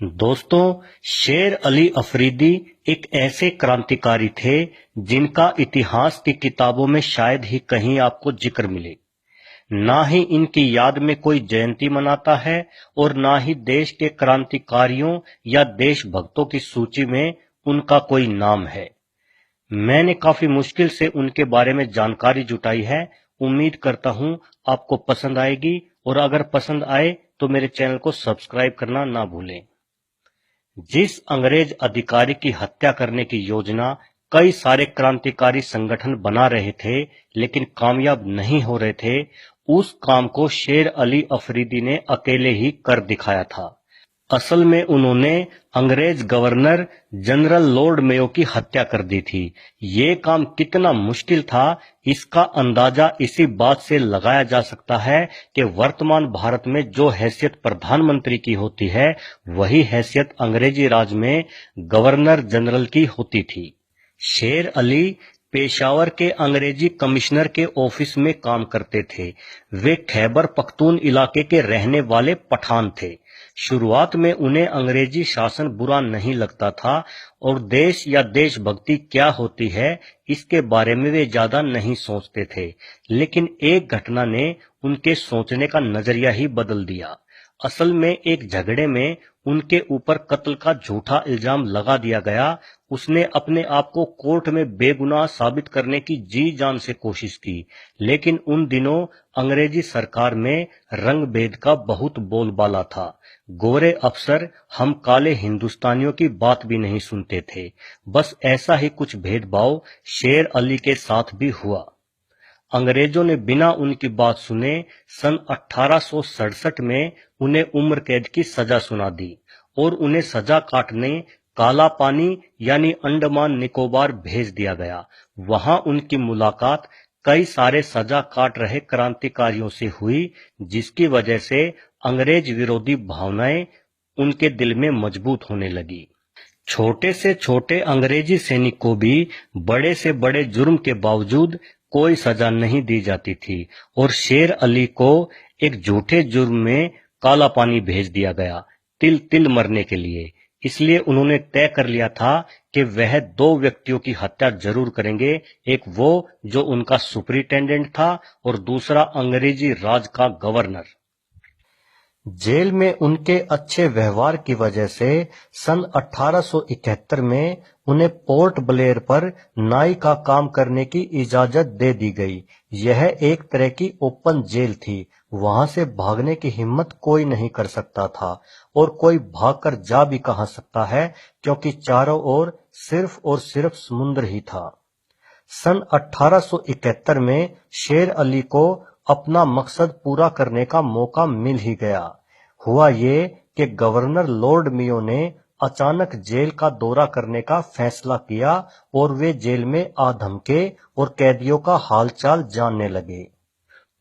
दोस्तों, शेर अली अफरीदी एक ऐसे क्रांतिकारी थे जिनका इतिहास की किताबों में शायद ही कहीं आपको जिक्र मिले। ना ही इनकी याद में कोई जयंती मनाता है और ना ही देश के क्रांतिकारियों या देशभक्तों की सूची में उनका कोई नाम है। मैंने काफी मुश्किल से उनके बारे में जानकारी जुटाई है। उम्मीद करता हूं आपको पसंद आएगी, और अगर पसंद आए तो मेरे चैनल को सब्सक्राइब करना ना भूलें। जिस अंग्रेज अधिकारी की हत्या करने की योजना कई सारे क्रांतिकारी संगठन बना रहे थे लेकिन कामयाब नहीं हो रहे थे, उस काम को शेर अली अफरीदी ने अकेले ही कर दिखाया था। असल में उन्होंने अंग्रेज गवर्नर जनरल लॉर्ड मेयो की हत्या कर दी थी। ये काम कितना मुश्किल था, इसका अंदाजा इसी बात से लगाया जा सकता है कि वर्तमान भारत में जो हैसियत प्रधानमंत्री की होती है, वही हैसियत अंग्रेजी राज में गवर्नर जनरल की होती थी। शेर अली पेशावर के अंग्रेजी कमिश्नर के ऑफिस में काम करते थे। वे खैबर पख्तून इलाके के रहने वाले पठान थे। शुरुआत में उन्हें अंग्रेजी शासन बुरा नहीं लगता था और देश या देशभक्ति क्या होती है इसके बारे में वे ज्यादा नहीं सोचते थे। लेकिन एक घटना ने उनके सोचने का नजरिया ही बदल दिया। असल में एक झगड़े में उनके ऊपर कत्ल का झूठा इल्जाम लगा दिया गया। उसने अपने आप को कोर्ट में बेगुनाह साबित करने की जी जान से कोशिश की, लेकिन उन दिनों अंग्रेजी सरकार में रंग भेद का बहुत बोलबाला था। गोरे अफसर हम काले हिंदुस्तानियों की बात भी नहीं सुनते थे। बस ऐसा ही कुछ भेदभाव शेर अली के साथ भी हुआ। अंग्रेजों ने बिना उनकी बात सुने सन 1867 में उन्हें उम्र कैद की सजा सुना दी और उन्हें सजा काटने काला पानी यानी अंडमान निकोबार भेज दिया गया। वहां उनकी मुलाकात कई सारे सजा काट रहे क्रांतिकारियों से हुई, जिसकी वजह से अंग्रेज विरोधी भावनाएं उनके दिल में मजबूत होने लगी। छोटे से छोटे अंग्रेजी सैनिक को भी बड़े से बड़े जुर्म के बावजूद कोई सजा नहीं दी जाती थी और शेर अली को एक झूठे जुर्म में काला पानी भेज दिया गया, तिल तिल मरने के लिए। इसलिए उन्होंने तय कर लिया था कि वह दो व्यक्तियों की हत्या जरूर करेंगे, एक वो जो उनका सुपरिटेंडेंट था और दूसरा अंग्रेजी राज का गवर्नर। जेल में उनके अच्छे व्यवहार की वजह से सन 1871 में उन्हें पोर्ट ब्लेयर पर नाई का काम करने की इजाजत दे दी गई। यह एक तरह की ओपन जेल थी। वहां से भागने की हिम्मत कोई नहीं कर सकता था और कोई भागकर जा भी कहां सकता है, क्योंकि चारों ओर सिर्फ और सिर्फ समुद्र ही था। सन 1871 में शेर अली को अपना मकसद पूरा करने का मौका मिल ही गया। हुआ ये कि गवर्नर लॉर्ड मेयो ने अचानक जेल का दौरा करने का फैसला किया और वे जेल में आ धमके और कैदियों का हालचाल जानने लगे।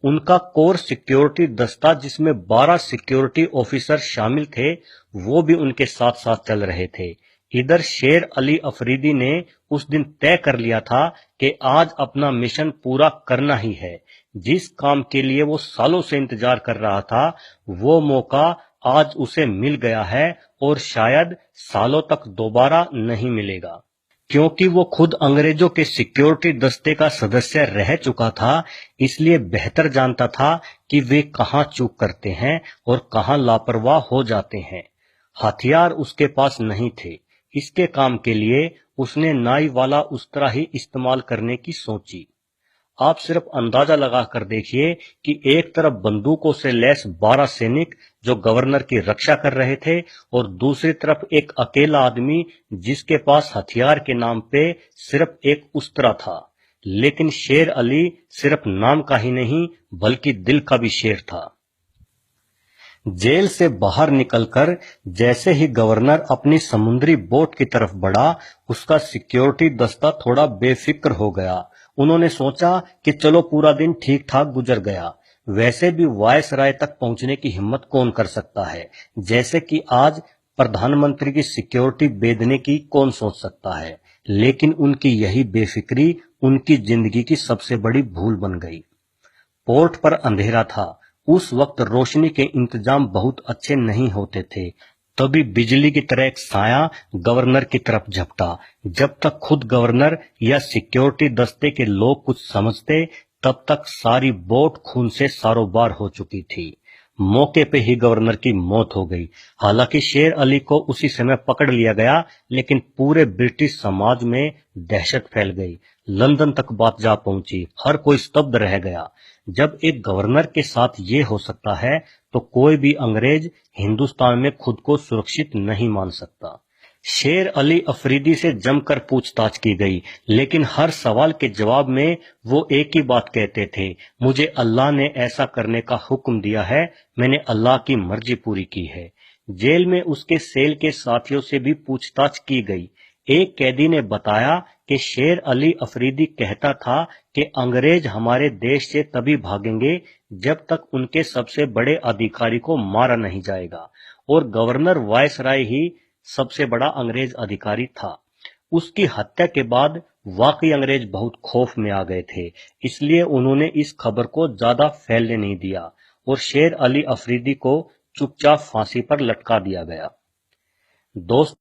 उनका कोर सिक्योरिटी दस्ता, जिसमें 12 सिक्योरिटी ऑफिसर शामिल थे, वो भी उनके साथ साथ चल रहे थे। इधर शेर अली अफरीदी ने उस दिन तय कर लिया था कि आज अपना मिशन पूरा करना ही है। जिस काम के लिए वो सालों से इंतजार कर रहा था, वो मौका आज उसे मिल गया है और शायद सालों तक दोबारा नहीं मिलेगा। क्योंकि वो खुद अंग्रेजों के सिक्योरिटी दस्ते का सदस्य रह चुका था, इसलिए बेहतर जानता था कि वे कहां चूक करते हैं और कहां लापरवाह हो जाते हैं। हथियार उसके पास नहीं थे। इसके काम के लिए उसने नाई वाला उस्तरा ही इस्तेमाल करने की सोची। आप सिर्फ अंदाजा लगा कर देखिए कि एक तरफ बंदूकों से लैस 12 सैनिक जो गवर्नर की रक्षा कर रहे थे और दूसरी तरफ एक अकेला आदमी जिसके पास हथियार के नाम पे सिर्फ एक उस्तरा था। लेकिन शेर अली सिर्फ नाम का ही नहीं बल्कि दिल का भी शेर था। जेल से बाहर निकलकर जैसे ही गवर्नर अपनी समुद्री बोट की तरफ बढ़ा, उसका सिक्योरिटी दस्ता थोड़ा बेफिक्र हो गया। उन्होंने सोचा कि चलो पूरा दिन ठीक ठाक गुजर गया। वैसे भी वायसराय तक पहुंचने की हिम्मत कौन कर सकता है, जैसे कि आज प्रधानमंत्री की सिक्योरिटी बेधने की कौन सोच सकता है। लेकिन उनकी यही बेफिक्री उनकी जिंदगी की सबसे बड़ी भूल बन गई। पोर्ट पर अंधेरा था। उस वक्त रोशनी के इंतजाम बहुत अच्छे नहीं होते थे। तभी बिजली की तरह एक साया गवर्नर की तरफ झपटा। जब तक खुद गवर्नर या सिक्योरिटी दस्ते के लोग कुछ समझते, तब तक सारी बोट खून से सारोबार हो चुकी थी। मौके पे ही गवर्नर की मौत हो गई। हालांकि शेर अली को उसी समय पकड़ लिया गया, लेकिन पूरे ब्रिटिश समाज में दहशत फैल गई। लंदन तक बात जा पहुंची, हर कोई स्तब्ध रह गया। जब एक गवर्नर के साथ ये हो सकता है, तो कोई भी अंग्रेज हिंदुस्तान में खुद को सुरक्षित नहीं मान सकता। शेर अली अफरीदी से जमकर पूछताछ की गई, लेकिन हर सवाल के जवाब में वो एक ही बात कहते थे, मुझे अल्लाह ने ऐसा करने का हुक्म दिया है, मैंने अल्लाह की मर्जी पूरी की है। जेल में उसके सेल के साथियों से भी पूछताछ की गई। एक कैदी ने बताया कि शेर अली अफरीदी कहता था कि अंग्रेज हमारे देश से तभी भागेंगे जब तक उनके सबसे बड़े अधिकारी को मारा नहीं जाएगा, और गवर्नर वायसराय ही सबसे बड़ा अंग्रेज अधिकारी था। उसकी हत्या के बाद वाकई अंग्रेज बहुत खौफ में आ गए थे, इसलिए उन्होंने इस खबर को ज्यादा फैलने नहीं दिया और शेर अली अफरीदी को चुपचाप फांसी पर लटका दिया गया। दोस्त